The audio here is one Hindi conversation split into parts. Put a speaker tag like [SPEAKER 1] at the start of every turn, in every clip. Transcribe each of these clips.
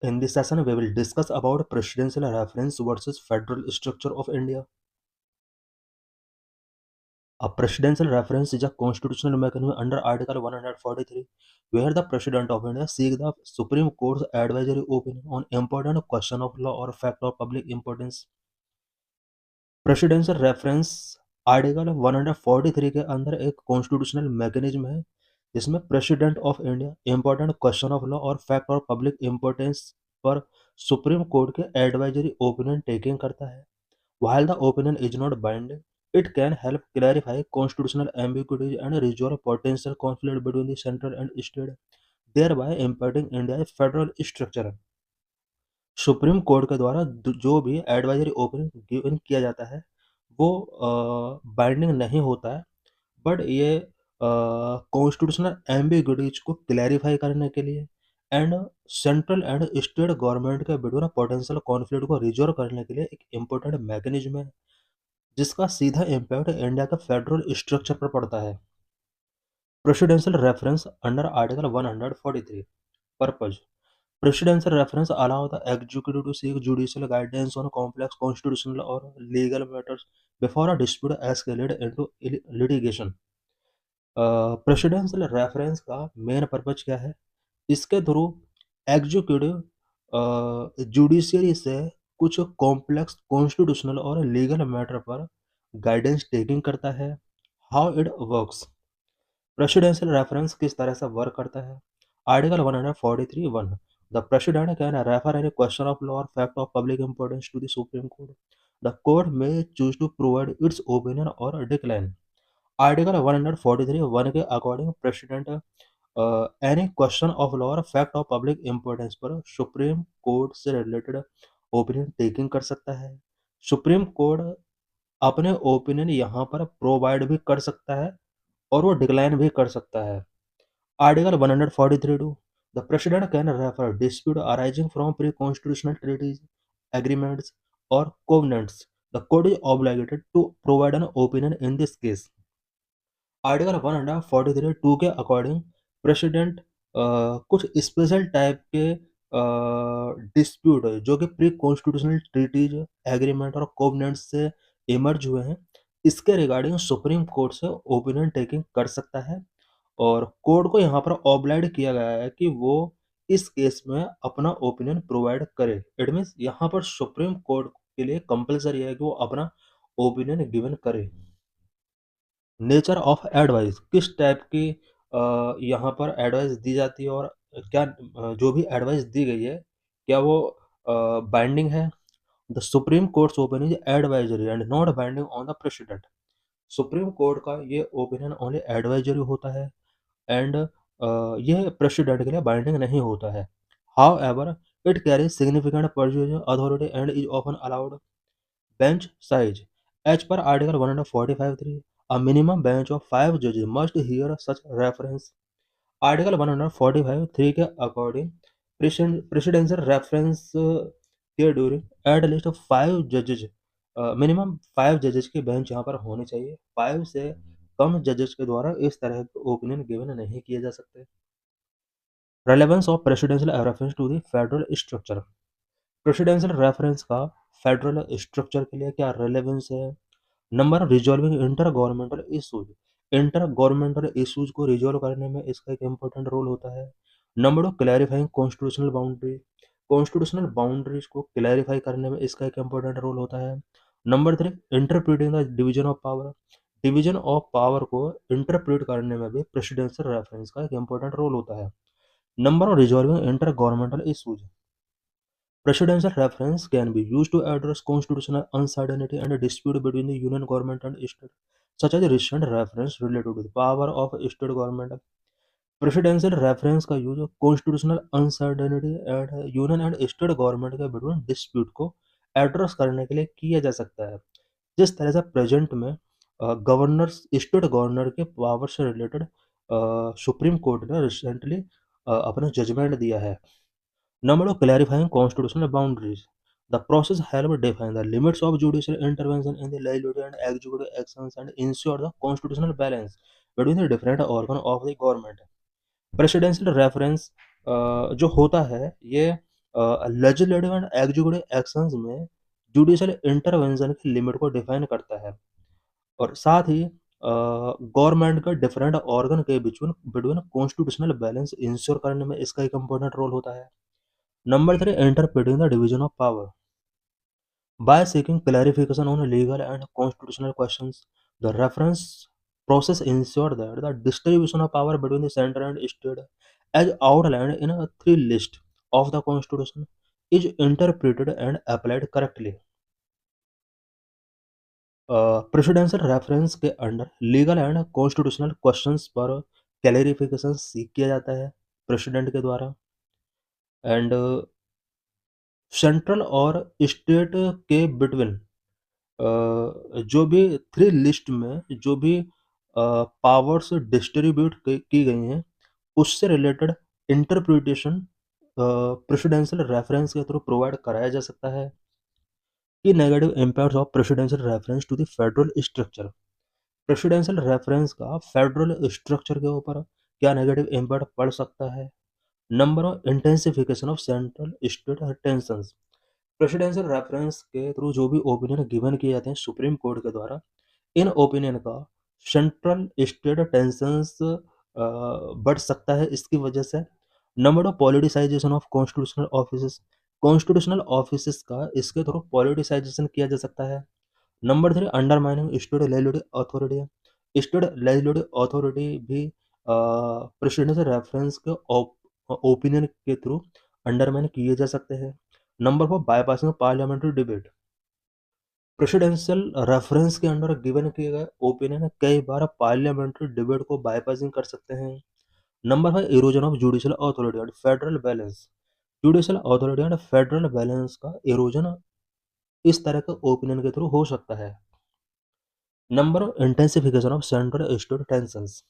[SPEAKER 1] In this session, we will discuss about presidential reference versus federal structure of India. A presidential reference is a constitutional mechanism under Article 143, where the President of India seeks the Supreme Court's advisory opinion on important question of law or fact of public importance. Presidential reference article 143 के अंदर एक कॉन्स्टिट्यूशनल मैकेनिज्म है जिसमें president of India important question of law और फैक्ट और पब्लिक इंपॉर्टेंस पर सुप्रीम कोर्ट के एडवाइजरी ओपिनियन टेकिंग करता है. While the opinion is not binding, it can help clarify constitutional ambiguities and resolve potential conflict between the central and state, thereby impacting India's federal structure. Supreme court के द्वारा जो भी एडवाइजरी ओपिनियन गिवन किया जाता है वो बाइंडिंग नहीं होता है, बट ये कॉन्स्टिट्यूशनल एम्बिग्यूटीज को क्लैरिफाई करने के लिए and central and state government के बिटवीन पोटेंशियल कॉन्फ्लिक्ट को रिजोल्व करने के लिए एक इम्पोर्टेंट मैकेनिज्म है जिसका सीधा इम्पैक्ट इंडिया का फेडरल स्ट्रक्चर पर पड़ता है. Presidential reference under article 143. Purpose. Presidential reference allow the executive to seek judicial guidance on complex constitutional or legal matters before a dispute escalate into litigation. Presidential reference का मेन पर्पज क्या है? इसके थ्रू एग्जीक्यूटिव जुडिशियरी से कुछ कॉम्प्लेक्स कॉन्स्टिट्यूशनल और लीगल मैटर पर गाइडेंस टेकिंग करता है. How it works. Presidential reference किस तरह से वर्क करता है? Article 143(1). The President can refer any question of law or fact of public importance to the Supreme Court. The court may choose to provide its opinion or decline. Article 143(1) के according president any question of law और फैक्ट ऑफ पब्लिक इंपॉर्टेंस पर सुप्रीम कोर्ट से रिलेटेड ओपिनियन टेकिंग कर सकता है. सुप्रीम कोर्ट अपने ओपिनियन यहाँ पर प्रोवाइड भी कर सकता है और वो डिक्लाइन भी कर सकता है. Article 143(2). The President can refer dispute arising from pre-constitutional treaties, agreements, or covenants. The court is obligated to provide an opinion in this case. Article 143(2) के अकॉर्डिंग प्रेसिडेंट कुछ स्पेशल टाइप के डिस्प्यूट जो कि प्री कॉन्स्टिट्यूशनल ट्रीटीज, एग्रीमेंट और कोवेनेंट से इमर्ज हुए हैं, इसके रिगार्डिंग सुप्रीम कोर्ट से ओपिनियन टेकिंग कर सकता है और कोर्ट को यहाँ पर ऑब्लाइड किया गया है कि वो इस केस में अपना ओपिनियन प्रोवाइड करे. इट मीन्स यहाँ पर सुप्रीम कोर्ट के लिए कंपलसरी है कि वो अपना ओपिनियन गिवन करे. Nature of advice. किस टाइप की यहाँ पर एडवाइस दी जाती है और क्या जो भी एडवाइस दी गई है क्या वो बाइंडिंग है? The supreme courts opinion is advisory and not binding on the president. Supreme court का ये ओपिनियन ओनली एडवाइजरी होता है एंड यह प्रेसिडेंट के लिए बाइंडिंग नहीं होता है. However it carry significant persuasive authority and is often allowed. Bench size. As per article 145(3), a minimum bench of 5 judges must hear such reference. Article 145(3) के अकॉर्डिंग प्रेसिडेंशियल रेफरेंस के ड्यूरिंग एट लीस्ट 5 जजेज, मिनिमम 5 जजेज की बेंच यहाँ पर होनी चाहिए. 5 से कम जजेस के द्वारा इस तरह के ओपिनियन गिवन नहीं किए जा सकते. Relevance of presidential reference to the federal structure. Presidential reference का फेडरल स्ट्रक्चर के लिए क्या रेलेवेंस है? Number. Resolving inter governmental issues. Inter governmental issues को रिजॉल्व करने में इसका एक इम्पोर्टेंट रोल होता है. Number 2. Clarifying constitutional boundary. Constitutional boundaries को क्लैरिफाई करने में इसका एक इम्पोर्टेंट रोल होता है. Number 3. Interpreting the division of power. Division of power को इंटरप्रेट करने में भी प्रेसिडेंशियल रेफरेंस का एक इम्पोर्टेंट रोल होता है. Number. Resolving inter governmental issues. Presidential reference can be used to address constitutional uncertainty and dispute between the union government and state, such as recent reference related to the power of state government. Presidential reference का use constitutional uncertainty and union and state government के बिटवीन डिस्प्यूट को एड्रेस करने के लिए किया जा सकता है. जिस तरह से प्रेजेंट में गवर्नर स्टेट गवर्नर के पावर से रिलेटेड सुप्रीम कोर्ट ने रिसेंटली अपना जजमेंट दिया है. Number 2. Clarifying constitutional boundaries. The process helps define the limits of judicial intervention in the legislative and executive actions and ensure the constitutional balance between the different organs of the government. Presidential reference जो होता है ये लेजिस्लेटिव एंड एग्जीक्यूटिव एक्शंस में जुडिशियल इंटरवेंशन की लिमिट को डिफाइन करता है और साथ ही गवर्नमेंट का डिफरेंट ऑर्गन के between between constitutional balance ensure करने में इसका एक इम्पोर्टेंट रोल होता है। Number 3, interpreting the division of power. By seeking clarification on legal and constitutional questions, the reference process ensures that the distribution of power between the center and state, as outlined in a three list of the Constitution, is interpreted and applied correctly. Presidential reference के under legal and constitutional questions पर क्लैरिफिकेशन सीख किया जाता है प्रेसिडेंट के द्वारा एंड सेंट्रल और स्टेट के बिटवीन जो भी थ्री लिस्ट में जो भी पावर्स डिस्ट्रीब्यूट की गई हैं उससे रिलेटेड इंटरप्रिटेशन प्रेसिडेंशियल रेफरेंस के थ्रू प्रोवाइड कराया जा सकता है कि negative impacts of presidential reference to the federal structure. Presidential reference का फेडरल स्ट्रक्चर के ऊपर क्या नेगेटिव इम्पैक्ट पड़ सकता है। Number of intensification of central state tensions. Presidential reference के थ्रू जो भी ओपिनियन गिवन किए जाते हैं सुप्रीम कोर्ट के द्वारा, इन ओपिनियन का सेंट्रल स्टेट टेंशंस बढ़ सकता है इसकी वजह से। Number of politicisation of constitutional offices का इसके थ्रू पॉलिटिसाइजेशन किया जा सकता है। Number 3, undermining state legislative authority. State legislative authority भी प्रेसिडेंशियल रेफरेंस के ओपिनियन के थ्रू अंडरमाइन किए जा सकते हैं। Number 4, bypassing parliamentary debate. Presidential reference के अंडर गिवन किए गए ओपिनियन कई बार पार्लियामेंट्री डिबेट को बाईपासिंग कर सकते हैं। Number 5, erosion of judicial authority and federal balance. Judicial authority and federal balance का इरोजन इस तरह के ओपिनियन के थ्रू हो सकता है। Number of intensification of central state tensions.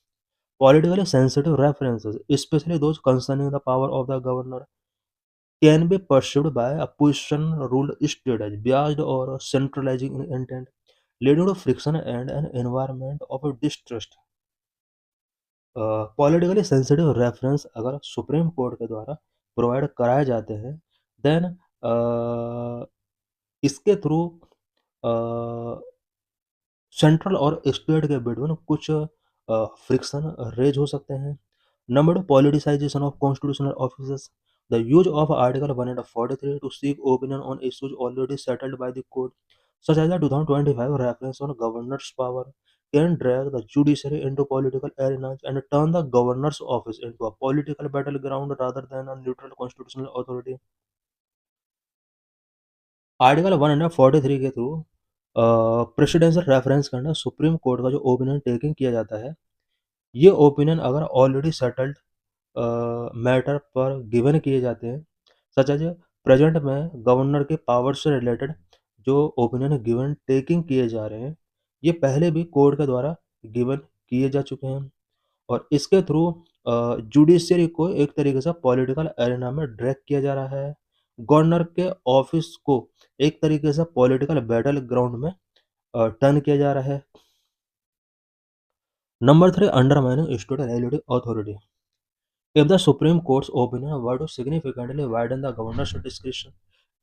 [SPEAKER 1] Politically sensitive references, especially those concerning the power of the governor, can be pursued by opposition ruled state as biased or centralizing in intent, leading to friction and an environment of distrust. Politically sensitive reference अगर सुप्रीम कोर्ट के द्वारा प्रोवाइड कराए जाते हैं देन इसके थ्रू सेंट्रल और स्टेट के बिटवीन कुछ फ्रिक्शन रेज हो सकते हैं। Number 2, politicisation of constitutional officers. The use of article 143 to seek opinion on issues already settled by the court such as the 2025 reference on governor's power can drag the judiciary into political arenas and turn the governor's office into a political battleground rather than a neutral constitutional authority. Article 143 के थ्रू प्रेसिडेंशियल रेफरेंस के अंडर सुप्रीम कोर्ट का जो ओपिनियन टेकिंग किया जाता है ये ओपिनियन अगर ऑलरेडी सेटल्ड मैटर पर गिवन किए जाते हैं सच एज प्रेजेंट में गवर्नर के पावर से रिलेटेड जो ओपिनियन गिवन टेकिंग किए जा रहे हैं ये पहले भी कोर्ट के द्वारा गिवन किए जा चुके हैं और इसके थ्रू जुडिशियरी को एक तरीके से पॉलिटिकल एरिना में ड्रैग किया जा रहा है। गवर्नर के ऑफिस को एक तरीके से पॉलिटिकल बैटल ग्राउंड में टर्न किया जा रहा है। Number 3, undermining state legislative authority. If the Supreme Court's opinion were to significantly widen the governor's discretion,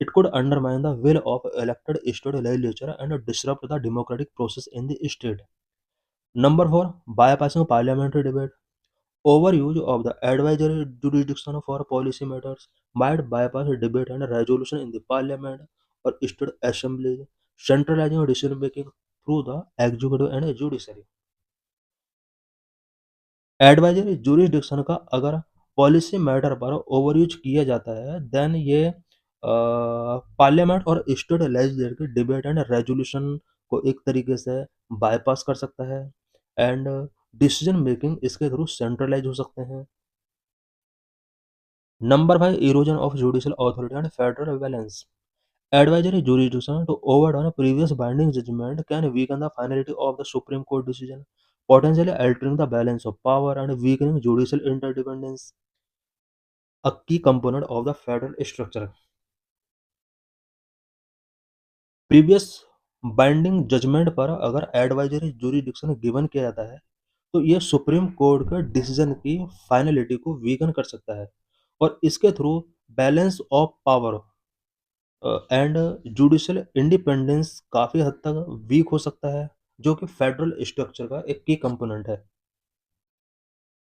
[SPEAKER 1] it could undermine the will of elected state legislature and disrupt the democratic process in the state. Number 4, bypassing parliamentary debate. Overuse of the advisory jurisdiction for policy matters might bypass debate and resolution in the parliament or state assemblies, centralizing decision making through the executive and judiciary. Advisory jurisdiction का अगर पॉलिसी मैटर पर ओवर यूज किया जाता है देन ये पार्लियामेंट और स्टेट लेजिस्लेचर की डिबेट एंड रेजोल्यूशन को एक तरीके से बाईपास कर सकता है एंड डिसीजन मेकिंग इसके थ्रू सेंट्रलाइज हो सकते हैं। Number 5, erosion of judicial authority and federal balance. Advisory jurisdiction to overturn a previous binding judgment can weaken the finality of the Supreme Court decision, potentially altering the balance of power and weakening judicial interdependence, a key component of the federal structure. Previous binding judgment पर अगर एडवाइजरी जुरिडिक्शन गिवन किया जाता है तो ये सुप्रीम कोर्ट के डिसीजन की फाइनलिटी को वीकन कर सकता है और इसके through balance of power and judicial independence काफ़ी हद तक वीक हो सकता है, जो कि फेडरल स्ट्रक्चर का एक की कंपोनेंट है।